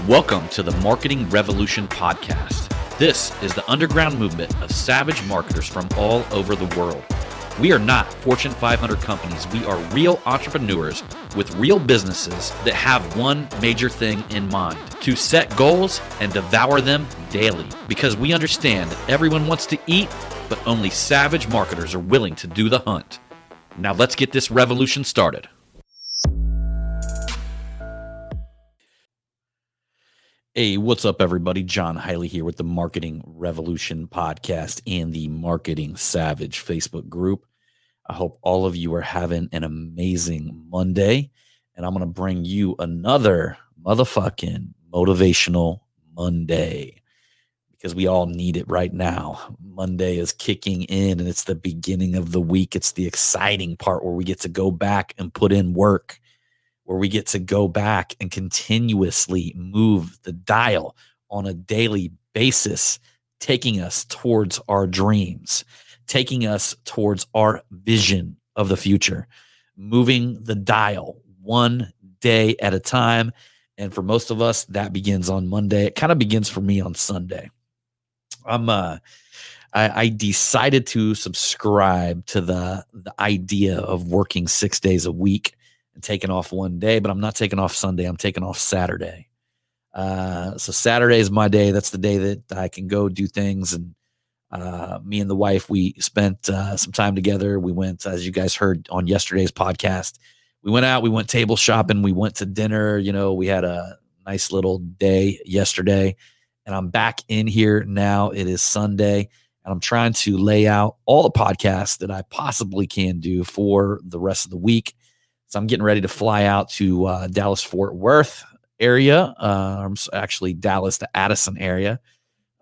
Welcome to the Marketing Revolution Podcast. This is the underground movement of savage marketers from all over the world. We are not Fortune 500 companies. We are real entrepreneurs with real businesses that have one major thing in mind: to set goals and devour them daily. Because we understand everyone wants to eat, but only savage marketers are willing to do the hunt. Now let's get this revolution started. Hey, what's up, everybody? John Hiley here with the Marketing Revolution Podcast and the Marketing Savage Facebook group. I hope all of you are having an amazing Monday, and I'm going to bring you another motherfucking motivational Monday because we all need it right now. Monday is kicking in, and it's the beginning of the week. It's the exciting part where we get to go back and put in work, where we get to go back and continuously move the dial on a daily basis, taking us towards our dreams, taking us towards our vision of the future, moving the dial one day at a time. And for most of us, that begins on Monday. It kind of begins for me on Sunday. I decided to subscribe to the idea of working 6 days a week and taking off one day, but I'm not taking off Sunday. I'm taking off Saturday. So Saturday is my day. That's the day that I can go do things. And me and the wife, we spent some time together. We went, as you guys heard on yesterday's podcast, we went out, we went table shopping, we went to dinner. You know, we had a nice little day yesterday, and I'm back in here now. It is Sunday, and I'm trying to lay out all the podcasts that I possibly can do for the rest of the week. So I'm getting ready to fly out to Dallas-Fort Worth area, actually Dallas to Addison area.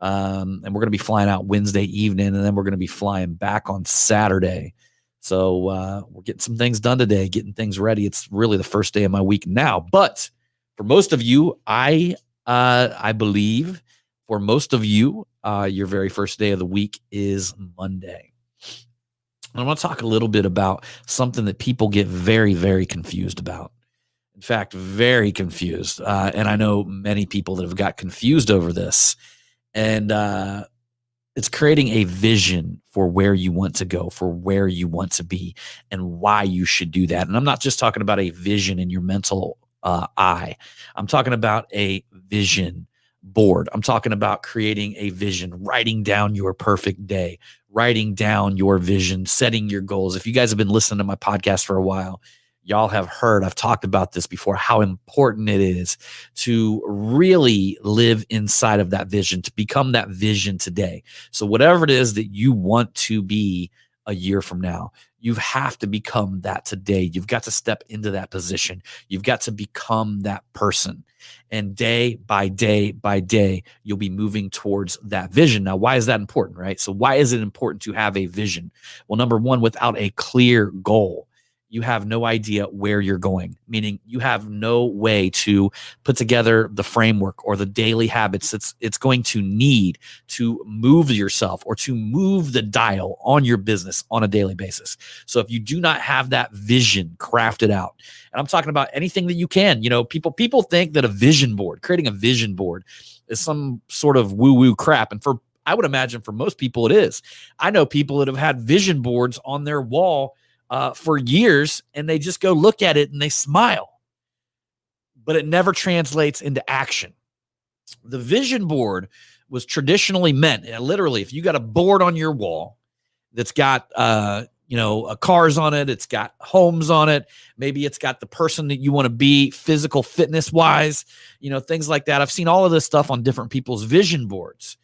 And we're going to be flying out Wednesday evening, and then we're going to be flying back on Saturday. So we're getting some things done today, getting things ready. It's really the first day of my week now. But for most of you, I believe for most of you, your very first day of the week is Monday. I want to talk a little bit about something that people get very, very confused about. In fact, very confused. And I know many people that have got confused over this. And it's creating a vision for where you want to go, for where you want to be, and why you should do that. And I'm not just talking about a vision in your mental eye. I'm talking about a vision board. I'm talking about creating a vision, writing down your perfect day, writing down your vision, setting your goals. If you guys have been listening to my podcast for a while, y'all have heard, I've talked about this before, how important it is to really live inside of that vision, to become that vision today. So whatever it is that you want to be a year from now, you have to become that today. You've got to step into that position. You've got to become that person. And day by day by day, you'll be moving towards that vision. Now, why is that important, right? So why is it important to have a vision? Well, number one, without a clear goal, you have no idea where you're going, meaning you have no way to put together the framework or the daily habits it's going to need to move yourself or to move the dial on your business on a daily basis. So if you do not have that vision crafted out, and I'm talking about anything that you can, you know, people think that a vision board, creating a vision board is some sort of woo-woo crap. And I would imagine for most people it is. I know people that have had vision boards on their wall for years, and they just go look at it and they smile, but it never translates into action. The vision board was traditionally meant, literally, if you got a board on your wall that's got, cars on it, it's got homes on it, maybe it's got the person that you want to be physical fitness wise, things like that. I've seen all of this stuff on different people's vision boards.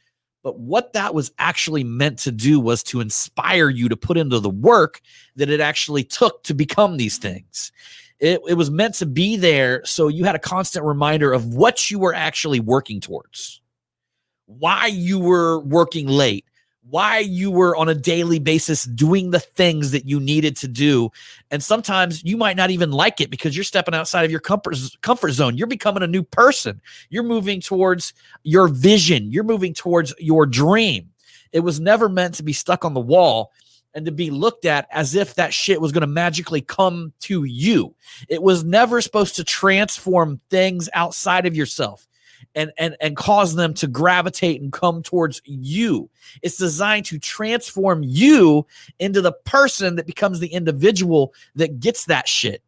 But what that was actually meant to do was to inspire you to put into the work that it actually took to become these things. It was meant to be there so you had a constant reminder of what you were actually working towards, why you were working late, why you were on a daily basis doing the things that you needed to do. And sometimes you might not even like it because you're stepping outside of your comfort zone. You're becoming a new person. You're moving towards your vision. You're moving towards your dream. It was never meant to be stuck on the wall and to be looked at as if that shit was going to magically come to you. It was never supposed to transform things outside of yourself. and cause them to gravitate and come towards you. It's designed to transform you into the person that becomes the individual that gets that shit,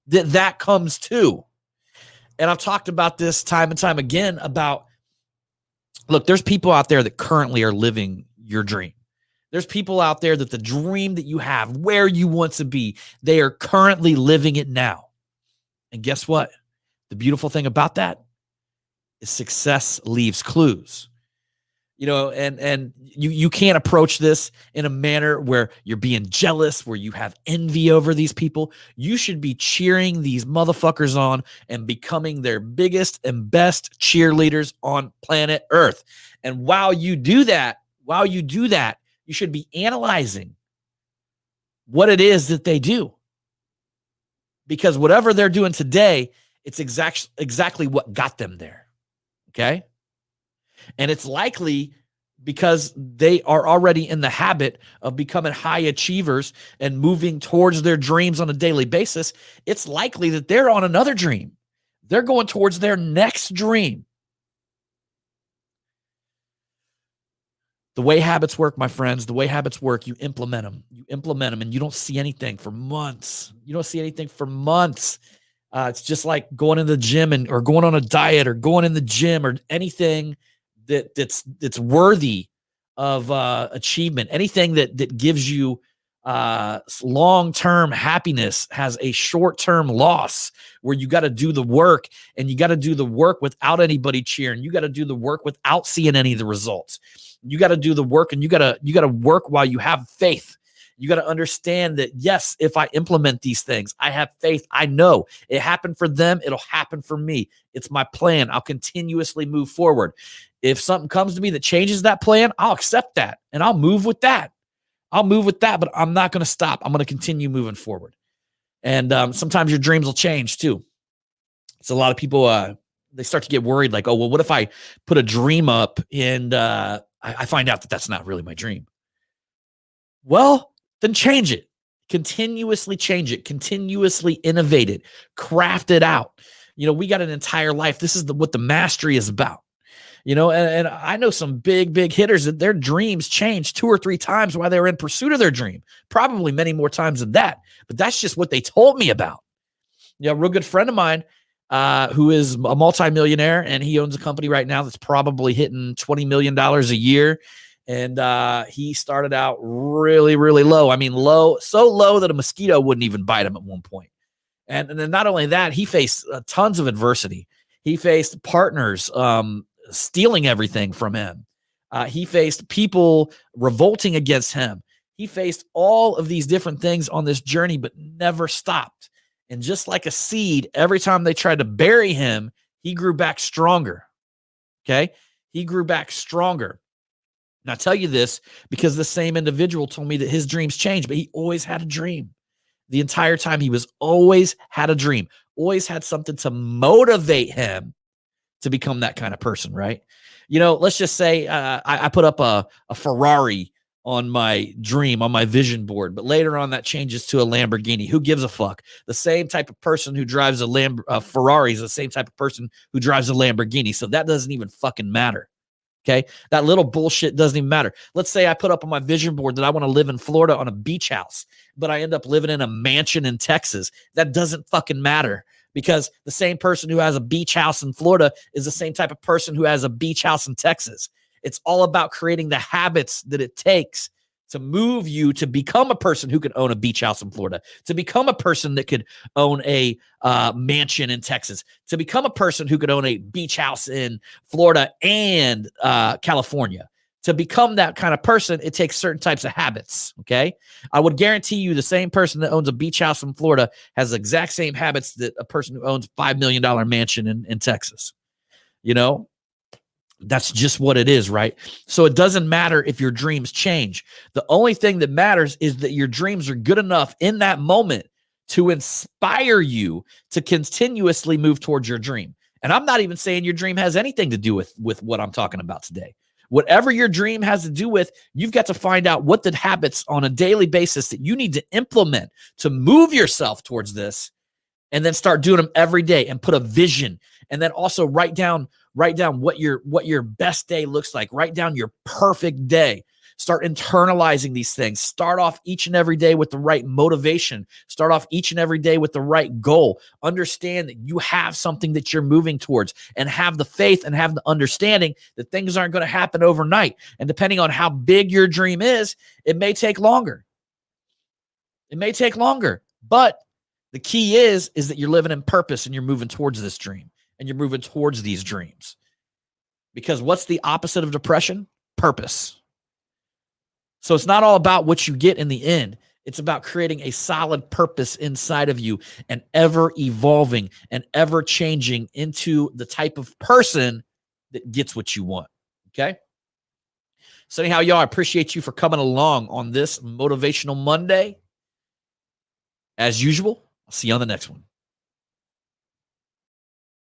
that comes to. And I've talked about this time and time again about, look, there's people out there that currently are living your dream. There's people out there that the dream that you have, where you want to be, they are currently living it now. And guess what? The beautiful thing about that is success leaves clues. You know, and you can't approach this in a manner where you're being jealous, where you have envy over these people. You should be cheering these motherfuckers on and becoming their biggest and best cheerleaders on planet Earth. And while you do that, you should be analyzing what it is that they do. Because whatever they're doing today, it's exactly what got them there. Okay? And it's likely because they are already in the habit of becoming high achievers and moving towards their dreams on a daily basis. It's likely that they're on another dream. They're going towards their next dream. The way habits work, my friends, the way habits work, you implement them. You implement them and you don't see anything for months. It's just like going in the gym or going on a diet or going in the gym or anything that's worthy of achievement. Anything that gives you long-term happiness has a short-term loss, where you got to do the work, and you got to do the work without anybody cheering. You got to do the work without seeing any of the results. You got to do the work, and you got to work while you have faith. You got to understand that, yes, if I implement these things, I have faith. I know it happened for them. It'll happen for me. It's my plan. I'll continuously move forward. If something comes to me that changes that plan, I'll accept that and I'll move with that. But I'm not going to stop. I'm going to continue moving forward. And sometimes your dreams will change too. So a lot of people, they start to get worried, like, oh, well, what if I put a dream up and I find out that that's not really my dream? Well, then change it. Continuously change it. Continuously innovate it. Craft it out. You know, we got an entire life. This is what the mastery is about. You know, and I know some big hitters that their dreams changed 2 or 3 times while they were in pursuit of their dream. Probably many more times than that. But that's just what they told me about. You know, a real good friend of mine who is a multimillionaire, and he owns a company right now that's probably hitting $20 million a year. And he started out really, really low. I mean, so low that a mosquito wouldn't even bite him at one point. And then not only that, he faced tons of adversity. He faced partners stealing everything from him. He faced people revolting against him. He faced all of these different things on this journey, but never stopped. And just like a seed, every time they tried to bury him, he grew back stronger. Okay? He grew back stronger. And I tell you this because the same individual told me that his dreams changed, but he always had a dream. The entire time he was always had a dream, always had something to motivate him to become that kind of person, right? You know, let's just say I put up a Ferrari on my dream, on my vision board, but later on that changes to a Lamborghini. Who gives a fuck? The same type of person who drives a Ferrari is the same type of person who drives a Lamborghini. So that doesn't even fucking matter. Okay. That little bullshit doesn't even matter. Let's say I put up on my vision board that I want to live in Florida on a beach house, but I end up living in a mansion in Texas. That doesn't fucking matter, because the same person who has a beach house in Florida is the same type of person who has a beach house in Texas. It's all about creating the habits that it takes to move you to become a person who could own a beach house in Florida, to become a person that could own a mansion in Texas, to become a person who could own a beach house in Florida and California. To become that kind of person, it takes certain types of habits, okay? I would guarantee you the same person that owns a beach house in Florida has the exact same habits that a person who owns a $5 million mansion in Texas. You know? That's just what it is, right? So it doesn't matter if your dreams change. The only thing that matters is that your dreams are good enough in that moment to inspire you to continuously move towards your dream. And I'm not even saying your dream has anything to do with what I'm talking about today. Whatever your dream has to do with, you've got to find out what the habits on a daily basis that you need to implement to move yourself towards this. and then start doing them every day and put a vision. And then also write down what your best day looks like. Write down your perfect day. Start internalizing these things. Start off each and every day with the right motivation. Start off each and every day with the right goal. Understand that you have something that you're moving towards, and have the faith and have the understanding that things aren't going to happen overnight. And depending on how big your dream is, it may take longer. It may take longer, but the key is that you're living in purpose and you're moving towards this dream and you're moving towards these dreams. Because what's the opposite of depression? Purpose. So it's not all about what you get in the end. It's about creating a solid purpose inside of you and ever evolving and ever changing into the type of person that gets what you want. Okay? So anyhow, y'all, I appreciate you for coming along on this Motivational Monday. As usual, I'll see you on the next one.